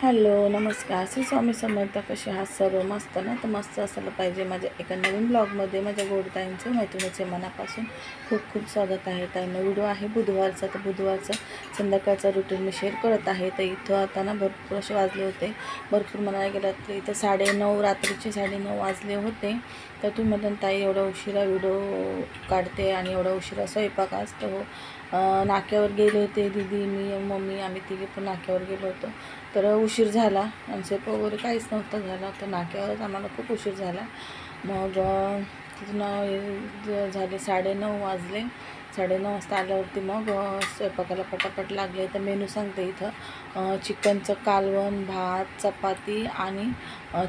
Hello नमस्कार श्री स्वामी समर्थ. कसे आहात सर्व? मस्त ना? तर मस्त असायला पाहिजे. माझ्या एका नवीन ब्लॉगमध्ये माझ्या गोडताईंचं मैत्रिणीचे मनापासून खूप खूप स्वागत आहे. ताईंना व्हिडिओ आहे बुधवारचा, तर बुधवारचा संध्याकाळचा रुटीन मी शेअर करत आहे. तर इथं आता ना भरपूर असे वाजले होते, भरपूर म्हणायला गेलं तर इथं 9:30 रात्रीचे 9:30 वाजले होते. तर तुम्ही म्हणता ताई एवढा उशिरा व्हिडिओ काढते आणि एवढा उशिरा स्वयंपाक असतो. नाक्यावर गेले होते दीदी, मी, मम्मी, आम्ही तिघे पण नाक्यावर गेलो होतो. तर उशीर झाला आणि स्वयंपाक वगैरे काहीच नव्हतं झालं. तर नाक्यावरच आम्हाला खूप उशीर झाला. मग तिथून झाले 9:30 वाजले. 9:30 वाजता आल्यावरती मग स्वयंपाकाला पटापट लागले. तर मेनू सांगते इथं. चिकनचं कालवण, भात, चपाती आणि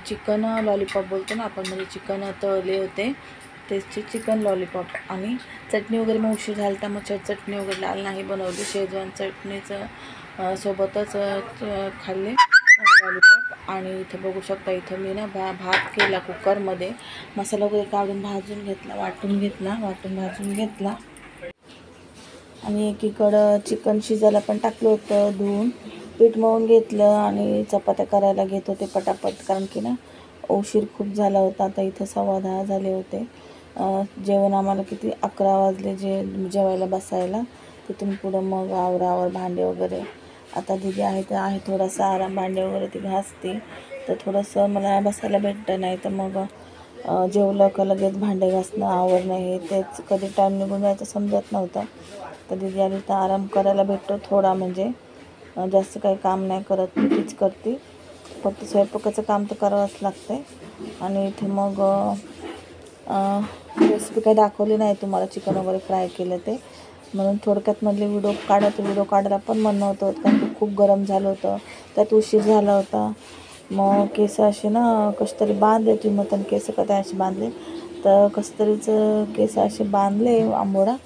चिकन लॉलीपॉप बोलतो ना आपण, म्हणजे चिकन तळले होते त्याचे चिकन लॉलीपॉप आणि चटणी वगैरे. मग उशीर झाला तर मग चटणी वगैरे लाल नाही बनवली, शेजवान चटणीचं सोबतच खाल्ले लॉलीपॉप. आणि इथं बघू शकता, इथं मी ना भात केला कुकरमध्ये, मसाला वगैरे काढून भाजून घेतला, वाटून भाजून घेतला. आणि एकीकडं चिकन शिजायला पण टाकलं होतं, धुवून पीठ मळून घेतलं आणि चपात्या करायला घेत होते पटापट, कारण की ना उशीर खूप झाला होता. आता इथं 10:15 झाले होते. जेवण आम्हाला किती 11 वाजले जेवायला बसायला. तिथून पुढं मग आवर भांडे वगैरे. आता दीदी आहे थोडासा आराम, भांडे वगैरे ती घासते, तर थोडंसं मला बसायला भेटतं. नाही तर मग जेवलं का लगेच भांडे घासणं, आवरणं, हे तेच कधी टाईम निघून जायचं समजत नव्हतं. तर दीदी आली तर आराम करायला भेटतो थोडा, म्हणजे जास्त काही काम नाही करत, मी तीच करते. फक्त स्वयंपाकाचं काम तर करावंच लागतं. आणि इथे मग रेसिपी काही दाखवली नाही तुम्हाला, चिकन वगैरे फ्राय केलं ते, म्हणून थोडक्यात म्हटले व्हिडिओ काढायला पण मन नव्हतं, कारण की खूप गरम झालं होतं, त्यात उशीर झाला होता. मग केस असे ना कसे तरी बांधले, तुम्ही मग केस कधी असे बांधले, तर कसं तरीच केस असे बांधले आंबोडा,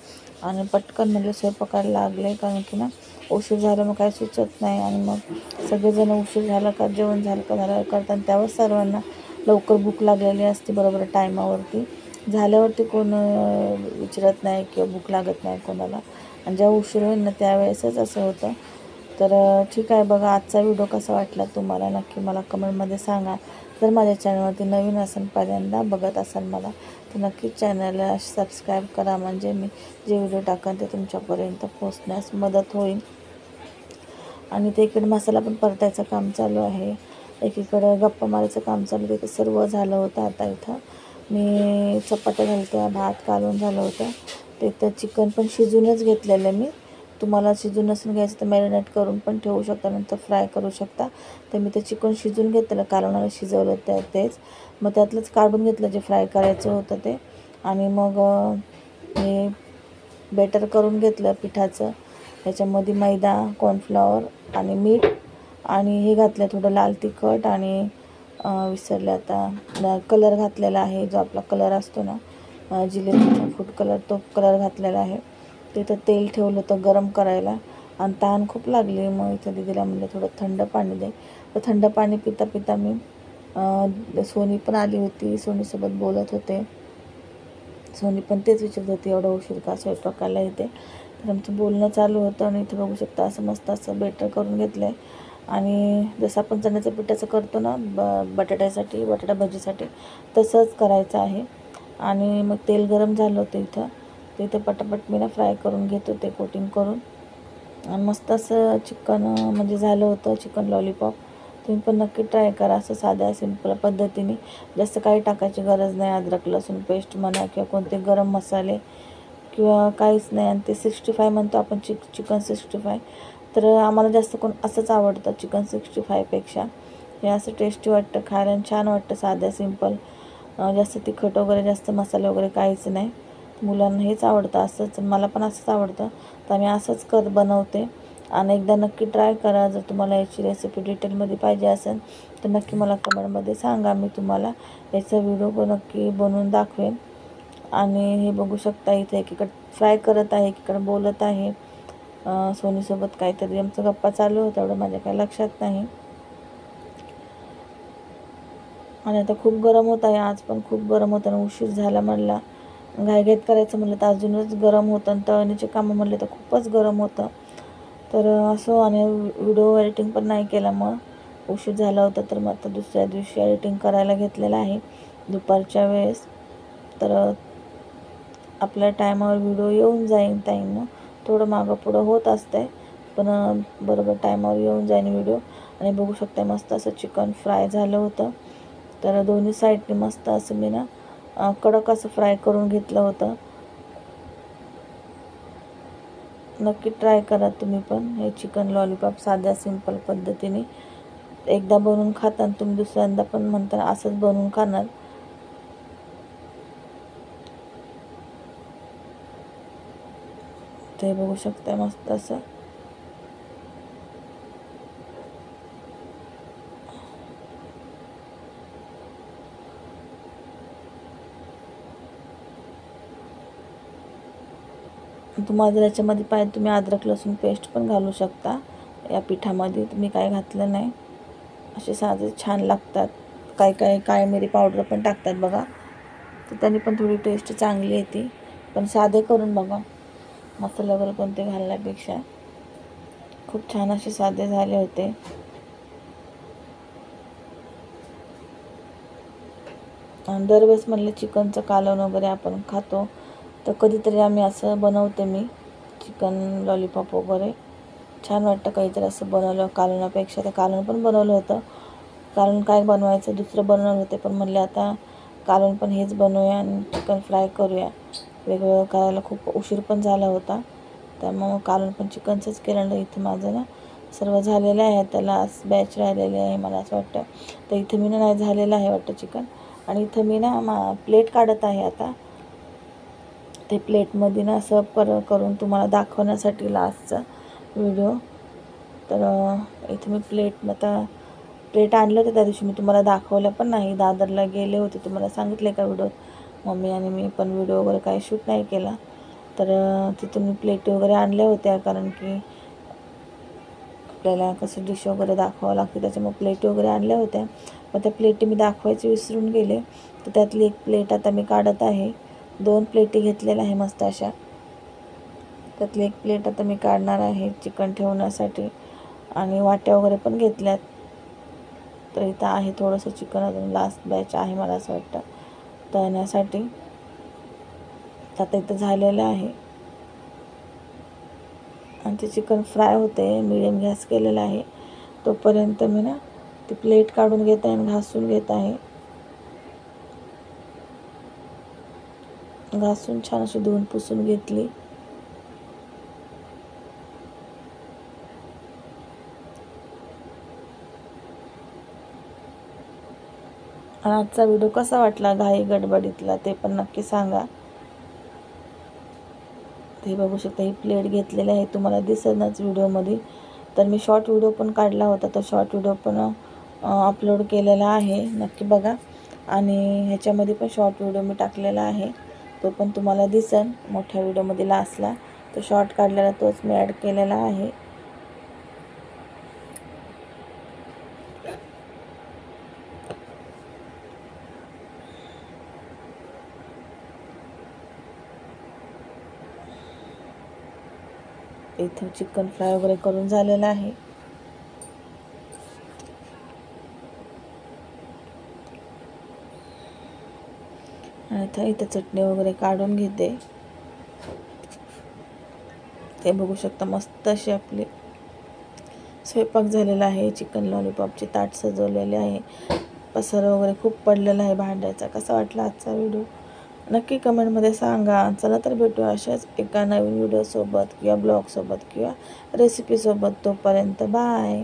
आणि पटकन म्हणजे स्वयंपाकाला लागले, कारण की ना उशीर झाला मग काही सुचत नाही. आणि मग सगळेजण उशीर झाला का, जेवण झालं का करतात, त्यावर सर्वांना लवकर भूक लागलेली असते, बरोबर टायमावरती झाल्यावरती कोण विचारत नाही किंवा भूक लागत नाही कोणाला. आणि जेव्हा उशीर होईल ना त्यावेळेसच असं होतं. तर ठीक आहे. बघा आजचा व्हिडिओ कसा वाटला तुम्हाला, नक्की मला कमेंटमध्ये सांगा. जर माझ्या चॅनलवरती नवीन असेल, पहिल्यांदा बघत असाल मला, तर नक्कीच चॅनलला सबस्क्राईब करा, म्हणजे मी जे व्हिडिओ टाकेन ते तुमच्यापर्यंत पोहोचण्यास मदत होईल. आणि ते इकडे मसाला पण परतायचं काम चालू आहे, एकीकडं गप्पा मारायचं काम चालू आहे. ते सर्व झालं होतं. आता इथं मी चपात्या घालत्या, भात कालवून झालं होतं. ते तर चिकन पण शिजूनच घेतलेलं मी. तुम्हाला शिजून नसून घ्यायचं तर मॅरिनेट करून पण ठेवू शकता, नंतर फ्राय करू शकता. तर मी ते चिकन शिजून घेतलेलं, कालवणाला शिजवलं तेच, मग त्यातलंच काढून घेतलं जे फ्राय करायचं होतं ते. आणि मग हे बेटर करून घेतलं पिठाचं. त्याच्यामध्ये मैदा, कॉर्नफ्लॉवर आणि मीठ आणि हे घातलं थोडं लाल तिखट, आणि विसरले आता कलर घातलेला आहे, जो आपला कलर असतो ना जिलेबीचा फूड कलर, तो कलर घातलेला आहे. तिथं तेल ठेवलं होतं गरम करायला, आणि तहान खूप लागली. मग इथं दीदीला म्हणलं थोडं थंड पाणी दे. तर थंड पाणी पिता पिता मी सोनी पण आली होती, सोनीसोबत बोलत होते. सोनी पण तेच विचारत होती, एवढा उशीर का स्वयंपाकाला येते. तर आमचं बोलणं चालू होतं. आणि इथं बघू शकता असं मस्त असं बेटर करून घेतलं आहे. आणि जसं आपण चण्याच्या पिठाचं करतो ना बटाटा भजीसाठी, तसंच करायचं आहे. आणि मग तेल गरम झालं होतं इथं, तर इथं पटापट मी ना फ्राय करून घेत होते, कोटिंग करून. आणि मस्त असं चिकन म्हणजे झालं होतं, चिकन लॉलीपॉप. तुम्ही पण नक्की ट्राय करा, असं साध्या सिंपल पद्धतीने, जास्त काही टाकायची गरज नाही. अद्रक लसूण पेस्ट म्हणा किंवा कोणते गरम मसाले किंवा काहीच नाही. आणि ते 65 म्हणतो आपण, चिकन 65. तर आम्हाला जास्त कोण असंच आवडतं चिकन 65पेक्षा. हे असं टेस्टी वाटतं खायला, छान वाटतं, साध्या सिंपल, जास्त तिखट वगैरे, जास्त मसाले वगैरे काहीच नाही. मुलांना हेच आवडतं, असंच मला पण असंच आवडतं, तर मी असंच बनवते. आणि एकदा नक्की ट्राय करा. जर तुम्हाला याची रेसिपी डिटेलमध्ये पाहिजे असेल तर नक्की मला कमेंटमध्ये सांगा, मी तुम्हाला याचा व्हिडिओ नक्की बनवून दाखवेन. आणि हे बघू शकता, इथे एकीकडे फ्राय करत आहे, एकीकडे बोलत आहे. सोनीसोबत काहीतरी आमचं गप्पा चालू होता, एवढं माझ्या काही लक्षात नाही. आणि आता खूप गरम होत आहे, आज पण खूप गरम होतं. आणि उशीर झाला म्हणला, घाईघाईत करायचं म्हटलं तर अजूनच गरम होतं, आणि तळणीचे कामं म्हटले तर खूपच गरम होतं. तर असं, आणि व्हिडिओ एडिटिंग पण नाही केलं, मग उशीर झाला होता, तर मग आता दुसऱ्या दिवशी एडिटिंग करायला घेतलेलं आहे दुपारच्या वेळेस. तर आपल्या टायमावर व्हिडिओ येऊन जाईन टाईमनं. थोडं मागं पुढं होत असतंय, पण बरोबर टायमावर येऊन जाईन व्हिडिओ. आणि बघू शकता मस्त असं चिकन फ्राय झालं होतं. तर दोन्ही साईडने मस्त असं मी ना कडक असं फ्राय करून घेतलं होतं. नक्की ट्राय करा तुम्ही पण हे चिकन लॉलीपॉप साध्या सिंपल पद्धतीने. एकदा बनवून खाता आणि तुम्ही दुसऱ्यांदा पण म्हणता असंच बनवून खाणार. ते बघू शकता मस्त असं. तुम्हाला जर याच्यामध्ये पाहिजे तुम्ही अद्रक लसूण पेस्ट पण घालू शकता. या पिठामध्ये तुम्ही काय घातलं नाही. असे साधे छान लागतात. काय काय काळी मिरी पावडर पण टाकतात बघा, तर त्यांनी पण थोडी टेस्ट चांगली येते. पण साधे करून बघा, मसाला वगैरे कोणते घालण्यापेक्षा. खूप छान असे साधे झाले होते. आणि दरवेळेस म्हणलं चिकनचं कालवण वगैरे आपण खातो, तर कधीतरी आम्ही असं बनवते मी चिकन लॉलीपॉप वगैरे. छान वाटतं काहीतरी असं बनवलं कालवणापेक्षा. तर कालवण पण बनवलं होतं. कालवण काय बनवायचं दुसरं बनवलं होते, पण म्हणले आता कालवण पण हेच बनवूया आणि चिकन फ्राय करूया. वेगवेगळं करायला खूप उशीर पण झाला होता, त्यामुळं कालवण पण चिकनचंच केलं. इथं माझं ना सर्व झालेलं आहे. त्याला बॅच राहिलेले आहे मला असं वाटतं. तर इथं मी नाही झालेलं आहे वाटतं चिकन. आणि इथं मी ना प्लेट काढत आहे आता. ते प्लेटमध्ये ना सर्व करून तुम्हाला दाखवण्यासाठी लास्टचा व्हिडिओ. तर इथे मी प्लेट आणलं होतं त्या दिवशी, मी तुम्हाला दाखवलं पण नाही. दादरला गेले होते, तुम्हाला सांगितले का व्हिडिओत. मम्मी आणि मी पण व्हिडिओ वगैरे काही शूट नाही केला. तर तिथून मी प्लेट वगैरे आणल्या होत्या, कारण की आपल्याला कसं डिश वगैरे दाखवावं लागते, त्याच्यामुळे प्लेट वगैरे आणल्या होत्या. मग त्या प्लेटी मी दाखवायचे विसरून गेले. तर त्यातली एक प्लेट आता मी काढत आहे. 2 प्लेटी घेतलेल्या आहे मस्त अशा. त्यातली एक प्लेट आता मी काढणार आहे चिकन ठेवण्यासाठी. आणि वाट्या वगैरे पण घेतल्यात. तर इथं आहे थोडंसं चिकन, अजून लास्ट बॅच आहे मला असं वाटतं तळण्यासाठी. आता इथं झालेलं आहे. आणि ते चिकन फ्राय होते, मीडियम गॅस केलेला आहे. तोपर्यंत मी ना ती प्लेट काढून घेत आहे आणि घासून घेत आहे. घासून छान अशी धुवून पुसून घेतली. आणि आजचा व्हिडिओ कसा वाटला घाई गडबडीतला ते पण नक्की सांगा. ते बघू शकता ही प्लेट घेतलेली आहे, तुम्हाला दिसेनाच व्हिडिओमध्ये. तर मी शॉर्ट व्हिडिओ पण काढला होता, तर शॉर्ट व्हिडिओ पण अपलोड केलेला आहे, नक्की बघा. आणि ह्याच्यामध्ये पण शॉर्ट व्हिडिओ मी टाकलेला आहे, तो पण तुम्हाला दिसेल मोठ्या व्हिडिओमध्ये लास्टला. तो शॉर्ट काढलेला तोच मी ॲड केलेला आहे. इथं चिकन फ्राय वगैरे करून झालेला आहे. आणि इथं चटणी वगैरे काढून घेते. ते बघू शकता मस्त अशी आपली स्वयंपाक झालेला आहे. चिकन लॉलीपॉपचे ताट सजवलेले आहे. पसारा वगैरे खूप पडलेला आहे भांड्याचा. कसा वाटला आजचा व्हिडिओ नक्की कमेंटमध्ये सांगा. चला तर भेटू अशाच एका नवीन व्हिडिओसोबत किंवा ब्लॉगसोबत किंवा रेसिपीसोबत. तोपर्यंत बाय.